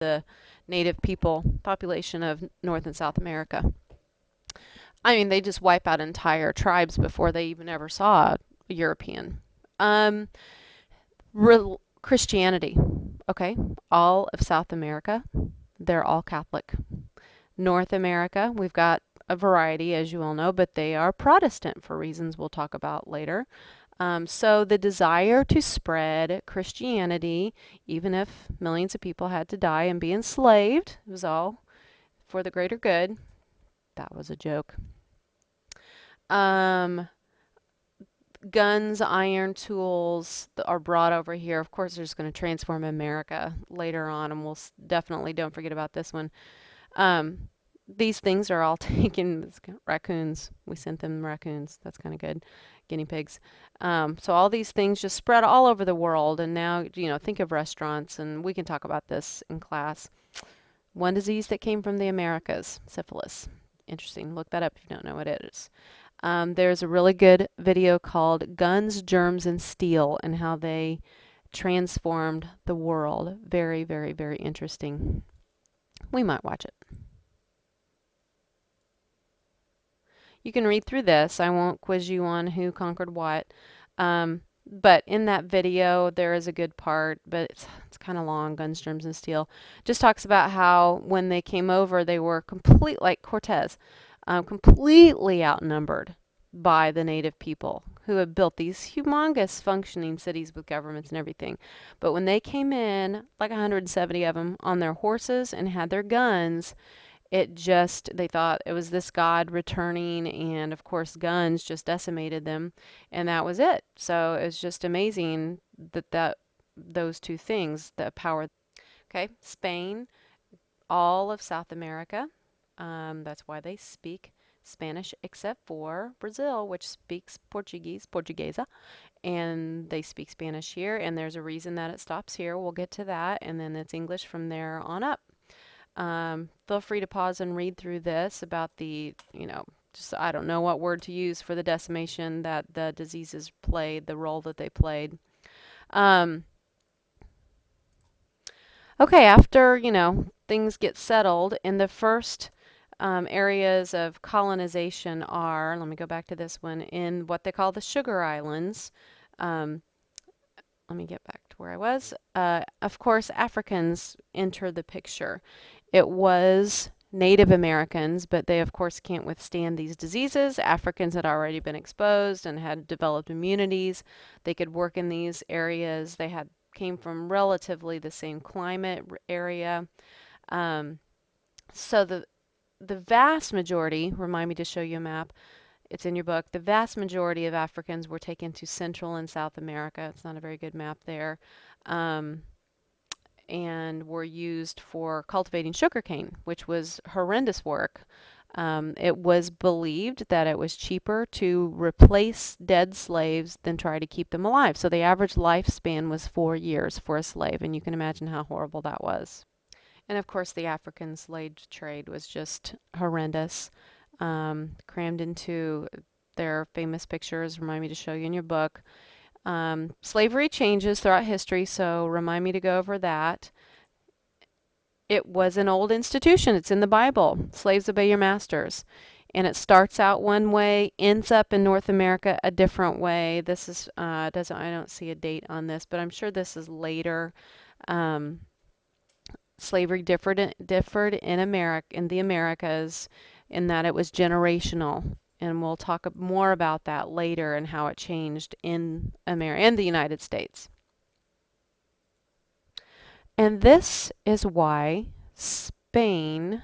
the native people population of North and South America. I mean, they just wipe out entire tribes before they even ever saw a European. Um, Christianity, okay, all of South America, they're all Catholic. North America, we've got a variety, as you all know, but they are Protestant for reasons we'll talk about later. So the desire to spread Christianity, even if millions of people had to die and be enslaved, it was all for the greater good. That was a joke. Um, Guns, iron tools are brought over here. Of course, they're just going to transform America later on, and we'll definitely don't forget about this one. Um, these things are all taken, raccoons. We sent them raccoons. That's kind of good. Guinea pigs. So all these things just spread all over the world. And now, think of restaurants, and we can talk about this in class. One disease that came from the Americas, syphilis. Interesting. Look that up if you don't know what it is. There's a really good video called Guns, Germs, and Steel and how they transformed the world. Very, very, very interesting. We might watch it. You can read through this. I won't quiz you on who conquered what. But in that video, there is a good part, but it's kind of long, Guns, Germs, and Steel. Just talks about how when they came over, they were like Cortez, completely outnumbered by the native people who had built these humongous functioning cities with governments and everything. But when they came in, like 170 of them, on their horses and had their guns, they thought it was this god returning, and of course guns just decimated them, and that was it. So it's just amazing that those two things, the power. Okay, Spain, all of South America. That's why they speak Spanish, except for Brazil, which speaks Portuguese, Portuguesa, and they speak Spanish here, and there's a reason that it stops here. We'll get to that, and then it's English from there on up. Feel free to pause and read through this about just I don't know what word to use for the decimation that the diseases played, the role that they played. Um, okay, after, things get settled, in the first areas of colonization are, let me go back to this one, in what they call the Sugar Islands. Um, Let me get back to where I was. Of course, Africans enter the picture. It was Native Americans, but they, of course, can't withstand these diseases. Africans had already been exposed and had developed immunities. They could work in these areas. They came from relatively the same climate area. Um, so the vast majority, remind me to show you a map, it's in your book. The vast majority of Africans were taken to Central and South America. It's not a very good map there. Um, and were used for cultivating sugarcane, which was horrendous work. It was believed that it was cheaper to replace dead slaves than try to keep them alive. So the average lifespan was 4 years for a slave, and you can imagine how horrible that was. And of course, the African slave trade was just horrendous, crammed into their famous pictures. Remind me to show you in your book. Slavery changes throughout history, so remind me to go over that. It was an old institution. It's in the Bible. Slaves obey your masters. And it starts out one way, ends up in North America a different way. This is doesn't I don't see a date on this, but I'm sure this is later. Um, Slavery differed in the Americas in that it was generational, and we'll talk more about that later and how it changed in the United States. And this is why Spain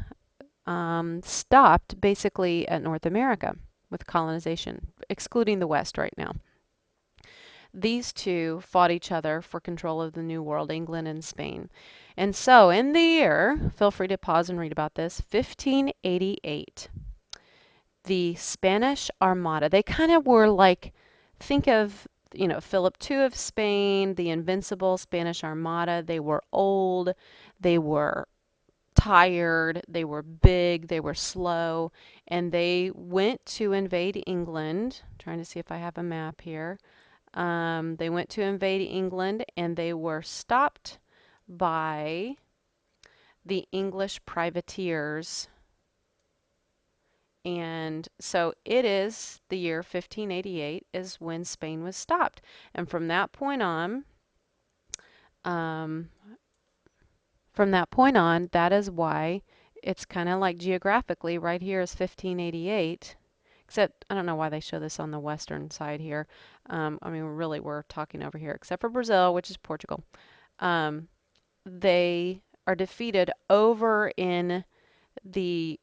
stopped basically at North America with colonization, excluding the West right now. These two fought each other for control of the New World, England and Spain. And so in the year, feel free to pause and read about this, 1588, the Spanish Armada, they kind of were like, think of, Philip II of Spain, the invincible Spanish Armada. They were old, they were tired, they were big, they were slow, and they went to invade England. I'm trying to see if I have a map here. They went to invade England, and they were stopped by the English privateers. And so it is the year 1588 is when Spain was stopped. And um, from that point on, that is why it's kind of like geographically right here is 1588. Except, I don't know why they show this on the western side here. I mean, really, we're talking over here, except for Brazil, which is Portugal. Um, they are defeated over in the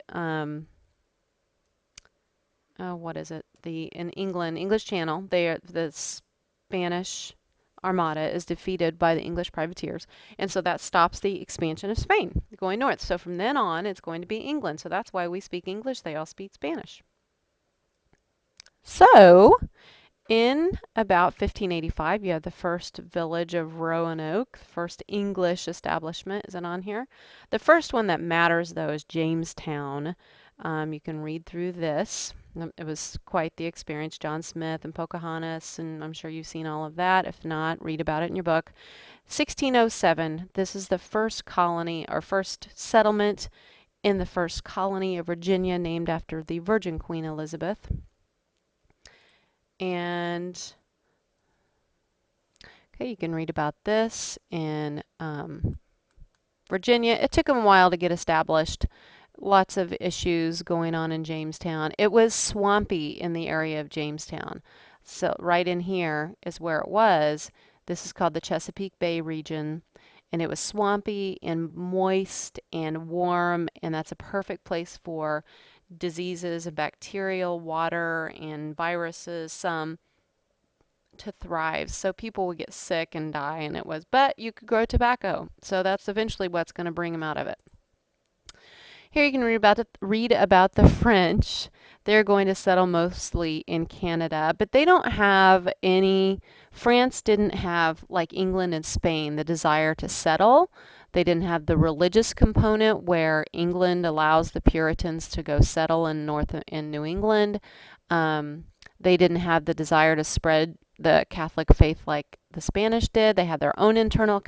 what is it? In England, English Channel. The Spanish Armada is defeated by the English privateers, and so that stops the expansion of Spain going north. So from then on, it's going to be England. So that's why we speak English. They all speak Spanish. So in about 1585, you have the first village of Roanoke, the first English establishment. Is it on here? The first one that matters, though, is Jamestown. You can read through this. It was quite the experience. John Smith and Pocahontas, and I'm sure you've seen all of that. If not, read about it in your book. 1607, this is the first colony or first settlement in the first colony of Virginia, named after the Virgin Queen Elizabeth. And okay, you can read about this in Virginia. It took them a while to get established. Lots of issues going on in Jamestown. It was swampy in the area of Jamestown. So right in here is where it was. This is called the Chesapeake Bay region. And it was swampy and moist and warm, and that's a perfect place for diseases and bacterial, water, and viruses, some to thrive. So people would get sick and die, and but you could grow tobacco. So that's eventually what's going to bring them out of it. Here you can read about the French. They're going to settle mostly in Canada, but they don't have any. France didn't have, like England and Spain, the desire to settle. They didn't have the religious component where England allows the Puritans to go settle in New England. They didn't have the desire to spread the Catholic faith like the Spanish did. They had their own internal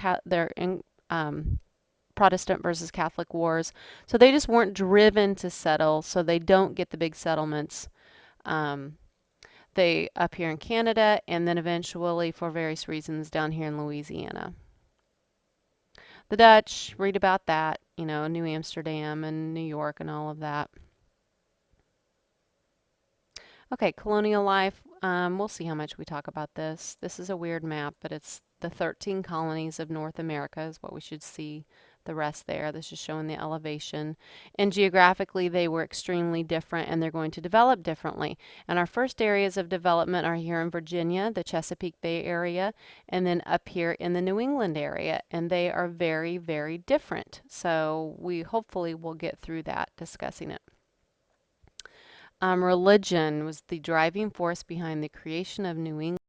Protestant versus Catholic wars. So they just weren't driven to settle, so they don't get the big settlements. They up here in Canada, and then eventually, for various reasons, down here in Louisiana. The Dutch, read about that, New Amsterdam and New York and all of that. Okay, colonial life. We'll see how much we talk about this. This is a weird map, but it's the 13 colonies of North America is what we should see the rest there. This is showing the elevation. And geographically, they were extremely different, and they're going to develop differently. And our first areas of development are here in Virginia, the Chesapeake Bay area, and then up here in the New England area. And they are very, very different. So we hopefully will get through that discussing it. Religion was the driving force behind the creation of New England.